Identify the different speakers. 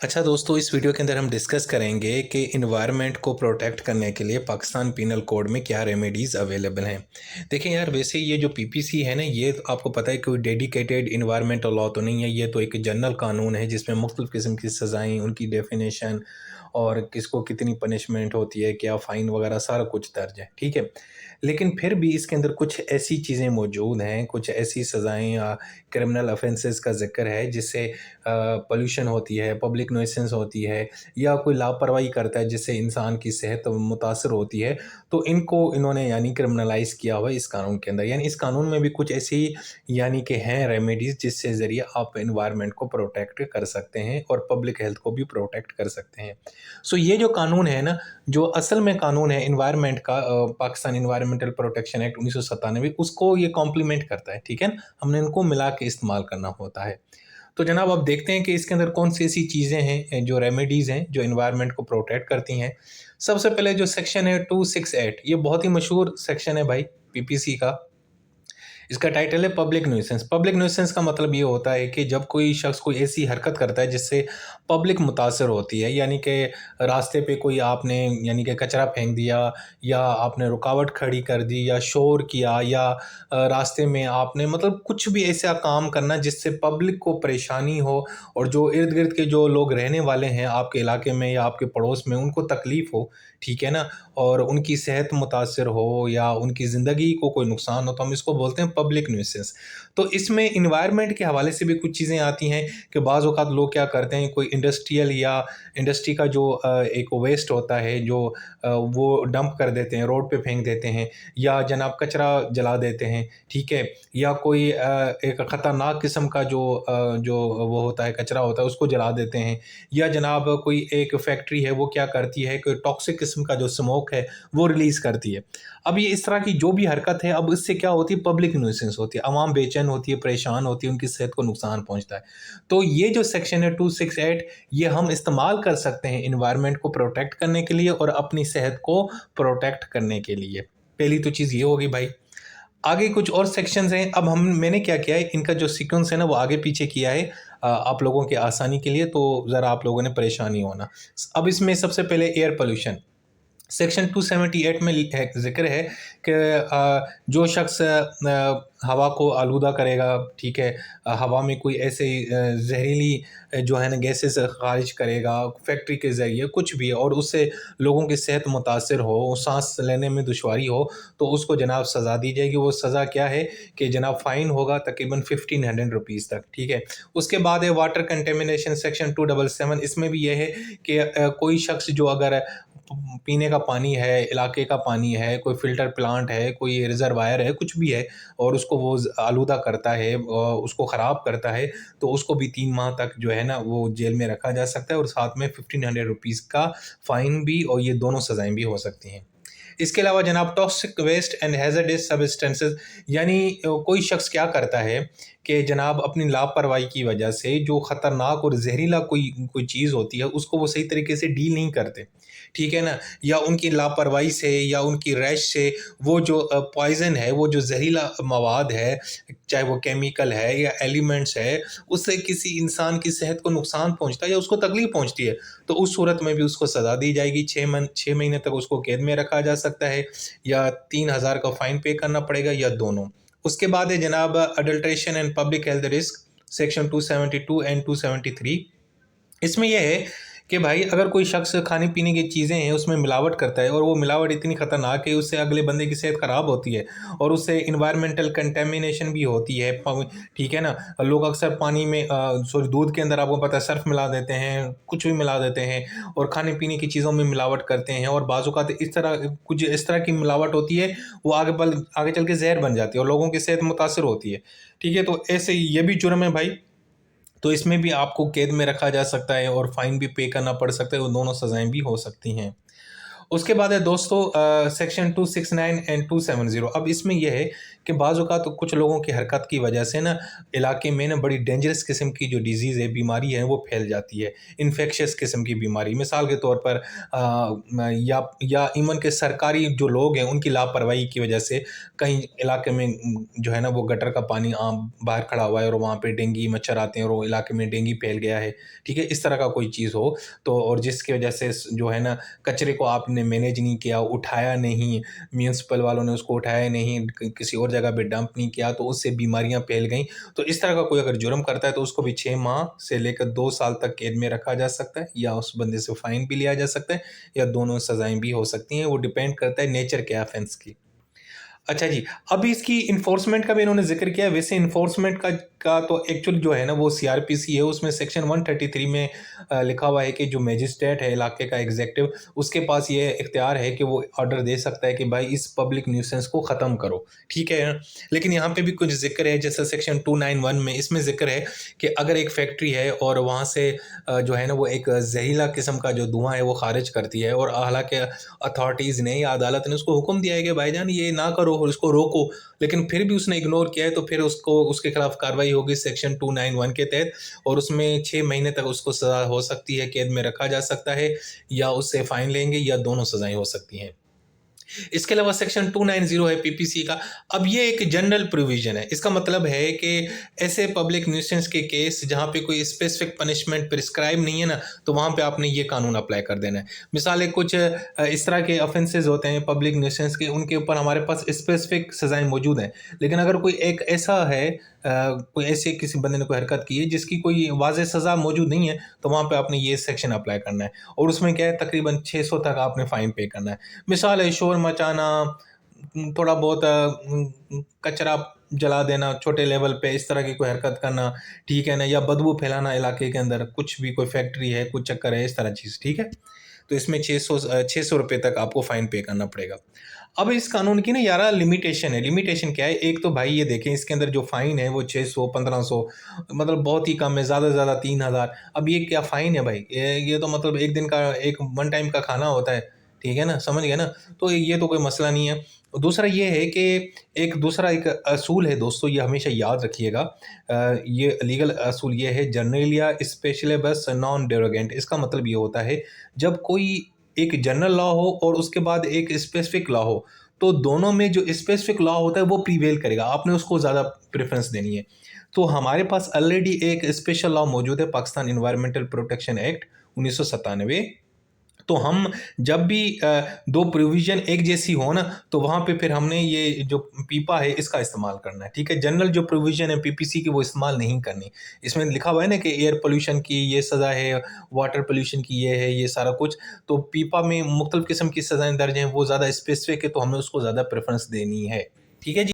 Speaker 1: अच्छा दोस्तों, इस वीडियो के अंदर हम डिस्कस करेंगे कि इन्वायरमेंट को प्रोटेक्ट करने के लिए पाकिस्तान पीनल कोड में क्या रेमेडीज़ अवेलेबल हैं। देखिए यार, वैसे ये जो पीपीसी है ना, ये तो आपको पता है कोई डेडिकेटेड इन्वायरमेंटल लॉ तो नहीं है। ये तो एक जनरल कानून है जिसमें मुख्तलिफ़ किस्म की सज़ाएँ, उनकी डेफिनेशन और किसको कितनी पनिशमेंट होती है, क्या फ़ाइन वगैरह सारा कुछ दर्ज है, ठीक है। लेकिन फिर भी इसके अंदर कुछ ऐसी चीज़ें मौजूद हैं, कुछ ऐसी सज़ाएँ या क्रिमिनल ऑफेंसेस का ज़िक्र है जिससे पॉल्यूशन होती है, पब्लिक न्यूइसेंस होती है या कोई लापरवाही करता है जिससे इंसान की सेहत मुतासर होती है, तो इनको इन्होंने यानी क्रिमिनलाइज़ किया हुआ है इस कानून के अंदर। यानी इस कानून में भी कुछ ऐसी यानी कि हैं रेमेडीज़ जिससे ज़रिए आप एनवायरनमेंट को प्रोटेक्ट कर सकते हैं और पब्लिक हेल्थ को भी प्रोटेक्ट कर सकते हैं। सो ये जो कानून है ना, जो असल में कानून है एनवायरनमेंट का, पाकिस्तान एनवायरनमेंटल प्रोटेक्शन एक्ट 1997, उसको ये कॉम्प्लीमेंट करता है, ठीक है ना? हमने इनको मिला के इस्तेमाल करना होता है। तो जनाब अब देखते हैं कि इसके अंदर कौन-सी ऐसी चीज़ें हैं जो रेमेडीज़ हैं, जो एनवायरनमेंट को प्रोटेक्ट करती हैं। सबसे पहले जो सेक्शन है 268, ये बहुत ही मशहूर सेक्शन है भाई पीपीसी का। इसका टाइटल है पब्लिक न्यूइसेंस। पब्लिक न्यूइसेंस का मतलब ये होता है कि जब कोई शख्स कोई ऐसी हरकत करता है जिससे पब्लिक मुतासर होती है, यानी कि रास्ते पे कोई आपने यानी कि कचरा फेंक दिया या आपने रुकावट खड़ी कर दी या शोर किया या रास्ते में आपने मतलब कुछ भी ऐसा काम करना जिससे पब्लिक को परेशानी हो और जो इर्द-गिर्द के जो लोग रहने वाले हैं आपके इलाके में या आपके पड़ोस में उनको तकलीफ़ हो, ठीक है ना? और उनकी सेहत मुतासिर हो या उनकी ज़िंदगी को कोई नुकसान हो, तो हम इसको बोलते हैं पब्लिक न्यूइसेंस। तो इसमें एनवायरनमेंट के हवाले से भी कुछ चीज़ें आती हैं कि बाज़ औक़ात लोग क्या करते हैं, कोई इंडस्ट्रियल या इंडस्ट्री का जो एक वेस्ट होता है जो वो डंप कर देते हैं, रोड पे फेंक देते हैं या जनाब कचरा जला देते हैं, ठीक है? या कोई एक ख़तरनाक किस्म का जो वो होता है, कचरा होता है, उसको जला देते हैं या जनाब कोई एक फैक्ट्री है, वो क्या करती है, कोई टॉक्सिक किस्म का जो स्मोक है, वो रिलीज़ करती है। अब ये इस तरह की जो भी हरकत है, अब इससे क्या होती है, पब्लिक न्यूइसेंस होती है, आवाम बेचैन होती है, परेशान होती है, उनकी सेहत को नुकसान पहुँचता है। तो ये जो सेक्शन है 268, ये हम इस्तेमाल कर सकते हैं एनवायरनमेंट को प्रोटेक्ट करने के लिए और अपनी सेहत को प्रोटेक्ट करने के लिए। पहली तो चीज़ ये होगी भाई। आगे कुछ और सेक्शंस हैं, अब मैंने क्या किया है, इनका जो सीक्वेंस है ना, वो आगे-पीछे किया है आप लोगों की आसानी के लिए, तो ज़रा आप लोगों ने परेशान नहीं होना। अब इसमें सबसे पहले एयर पॉल्यूशन। सेक्शन 278 में है ज़िक्र है कि जो शख्स हवा को आलूदा करेगा, ठीक है? हवा में कोई ऐसे ज़हरीली जो है ना गैसेज़ ख़ारिज करेगा फैक्ट्री के ज़रिए कुछ भी और उससे लोगों की सेहत मुतासिर हो, साँस लेने में दुश्वारी हो, तो उसको जनाब सज़ा दी जाएगी। वो सज़ा क्या है कि जनाब फ़ाइन होगा तकरीबन 1500 रुपीज़ तक, ठीक है? उसके बाद है वाटर कंटेमिनेशन सेक्शन 277, इसमें भी ये है कि कोई शख्स जो अगर पीने का पानी है, इलाके का पानी है, कोई फ़िल्टर प्लांट है, कोई रिज़र्वायर है, कुछ भी है और उसको वो आलूदा करता है, उसको ख़राब करता है, तो उसको भी 3 माह तक जो है ना वो जेल में रखा जा सकता है और साथ में 1500 रुपीज़ का फ़ाइन भी और ये दोनों सज़ाएँ भी हो सकती हैं। इसके अलावा जनाब toxic waste and hazardous substances, यानी कोई शख्स क्या करता है कि जनाब अपनी लापरवाही की वजह से जो ख़तरनाक और ज़हरीला कोई कोई चीज़ होती है उसको वो सही तरीके से डील नहीं करते, ठीक है ना? या उनकी लापरवाही से या उनकी रैश से वो जो पॉइज़न है, वो जो ज़हरीला मवाद है, चाहे वो केमिकल है या एलिमेंट्स है, उससे किसी इंसान की सेहत को नुकसान पहुँचता है या उसको तकलीफ़ पहुँचती है, तो उस सूरत में भी उसको सज़ा दी जाएगी। 6 महीने तक उसको कैद में रखा जा सकता है या 3000 का फ़ाइन पे करना पड़ेगा या दोनों। उसके बाद है जनाब adulteration and public health risk, section 272 and 273। इसमें ये है कि भाई अगर कोई शख्स खाने-पीने की चीज़ें हैं उसमें मिलावट करता है और वो मिलावट इतनी ख़तरनाक है उससे अगले बंदे की सेहत ख़राब होती है और उससे एनवायरमेंटल कंटेमिनेशन भी होती है, ठीक है ना? लोग अक्सर पानी में सॉरी दूध के अंदर आपको पता है सर्फ़ मिला देते हैं, कुछ भी मिला देते हैं और खाने-पीने की चीज़ों में मिलावट करते हैं और बाज़ औक़ात इस तरह की मिलावट होती है, वो आगे चल के ज़हर बन जाती है और लोगों की सेहत मुतासिर होती है, ठीक है? तो ऐसे ये भी जुर्म है भाई। तो इसमें भी आपको कैद में रखा जा सकता है और फ़ाइन भी पे करना पड़ सकता है, वो दोनों सज़ाएँ भी हो सकती हैं। उसके बाद है दोस्तों सेक्शन 269 एंड 270। अब इसमें यह है कि बाज़ औक़ात तो कुछ लोगों की हरकत की वजह से ना इलाके में ना बड़ी डेंजरस किस्म की जो डिज़ीज़ है, बीमारी है, वो फैल जाती है। इन्फेक्शियस किस्म की बीमारी, मिसाल के तौर पर या इवन के सरकारी जो लोग हैं उनकी लापरवाही की वजह से कहीं इलाके में जो है ना वो गटर का पानी बाहर खड़ा हुआ है और वहाँ पे डेंगू मच्छर आते हैं और वो इलाके में डेंगू फैल गया है, ठीक है? इस तरह का कोई चीज़ हो तो, और जिसकी वजह से जो है ना कचरे को आपने मैनेज नहीं किया, उठाया नहीं, म्युनिसिपल वालों ने उसको उठाया नहीं, किसी और जगह पे डंप नहीं किया, तो उससे बीमारियां फैल गई। तो इस तरह का कोई अगर जुर्म करता है तो उसको भी 6 माह से लेकर 2 साल तक कैद में रखा जा सकता है, या उस बंदे से फाइन भी लिया जा सकता है, या दोनों सजाएं भी हो सकती हैं। वो डिपेंड करता है नेचर के ऑफेंस की। अच्छा जी, अभी इसकी इन्फोर्समेंट का भी इन्होंने ज़िक्र किया। वैसे इन्फोर्समेंट का तो एक्चुअल जो है ना वो सीआरपीसी है, उसमें सेक्शन 133 में लिखा हुआ है कि जो मजिस्ट्रेट है इलाके का एग्जीक्यूटिव, उसके पास ये इख्तियार है कि वो ऑर्डर दे सकता है कि भाई इस पब्लिक न्यूसेंस को ख़त्म करो, ठीक है। लेकिन यहाँ पे भी कुछ ज़िक्र है, जैसे सेक्शन 291 में इसमें ज़िक्र है कि अगर एक फैक्ट्री है और वहाँ से जो है ना वो एक जहरीला किस्म का जो धुआं है वो खारिज करती है, और हालांकि अथॉरिटीज़ ने या अदालत ने उसको हुक्म दिया है कि भाईजान ये ना करो और इसको रोको, लेकिन फिर भी उसने इग्नोर किया है, तो फिर उसको उसके खिलाफ कार्रवाई होगी सेक्शन 291 के तहत, और उसमें 6 महीने तक उसको सज़ा हो सकती है, कैद में रखा जा सकता है, या उससे फाइन लेंगे, या दोनों सज़ाएं हो सकती हैं। इसके अलावा सेक्शन 290 है पीपीसी का। अब ये एक जनरल प्रोविजन है। इसका मतलब है कि ऐसे पब्लिक न्यूसेंस के केस जहाँ पे कोई स्पेसिफिक पनिशमेंट प्रिस्क्राइब नहीं है ना, तो वहाँ पे आपने ये कानून अप्लाई कर देना है। मिसाल है कुछ इस तरह के ऑफेंसेस होते हैं पब्लिक न्यूसेंस के, उनके ऊपर हमारे पास स्पेसिफिक सजाएं मौजूद हैं, लेकिन अगर कोई एक ऐसा है कोई ऐसे किसी बंदे ने कोई हरकत की है जिसकी कोई वाज़ेह सज़ा मौजूद नहीं है, तो वहाँ पे आपने ये सेक्शन अप्लाई करना है, और उसमें क्या है तकरीबन 600 तक आपने फ़ाइन पे करना है। मिसाल है शोर मचाना, थोड़ा बहुत कचरा जला देना छोटे लेवल पे, इस तरह की कोई हरकत करना, ठीक है ना, या बदबू फैलाना इलाके के अंदर, कुछ भी कोई फैक्ट्री है, कुछ चक्कर है, इस तरह चीज़, ठीक है। तो इसमें 600 रुपये तक आपको फ़ाइन पे करना पड़ेगा। अब इस कानून की ना यारा लिमिटेशन है। लिमिटेशन क्या है? एक तो भाई ये देखें इसके अंदर जो फ़ाइन है वो 600 1500, मतलब बहुत ही कम है, ज़्यादा से ज़्यादा 3000। अब ये क्या फ़ाइन है भाई? ये तो मतलब एक दिन का एक वन टाइम का खाना होता है, ठीक है ना? समझ गए ना? तो ये तो कोई मसला नहीं है। दूसरा ये है कि एक असूल है दोस्तों, ये हमेशा याद रखिएगा। ये लीगल असूल ये है, जनरलिया स्पेशलिबस नॉन डेरोगेंट। इसका मतलब ये होता है जब कोई एक जनरल लॉ हो और उसके बाद एक स्पेसिफिक लॉ हो, तो दोनों में जो स्पेसिफिक लॉ होता है वो प्रीवेल करेगा, आपने उसको ज़्यादा प्रेफरेंस देनी है। तो हमारे पास ऑलरेडी एक स्पेशल लॉ मौजूद है, पाकिस्तान इन्वायरमेंटल प्रोटेक्शन एक्ट 1997। तो हम जब भी दो प्रोविज़न एक जैसी हो ना, तो वहाँ पे फिर हमने ये जो पीपा है इसका इस्तेमाल करना है, ठीक है। जनरल जो प्रोविज़न है पीपीसी की वो इस्तेमाल नहीं करनी। इसमें लिखा हुआ है ना कि एयर पोल्यूशन की ये सज़ा है, वाटर पोल्यूशन की ये है, ये सारा कुछ। तो पीपा में मुख्तलिफ़ किस्म की सज़ाएँ दर्ज हैं, वो ज़्यादा स्पेसिफ़िक है, तो हमें उसको ज़्यादा प्रेफ़रेंस देनी है, ठीक है जी।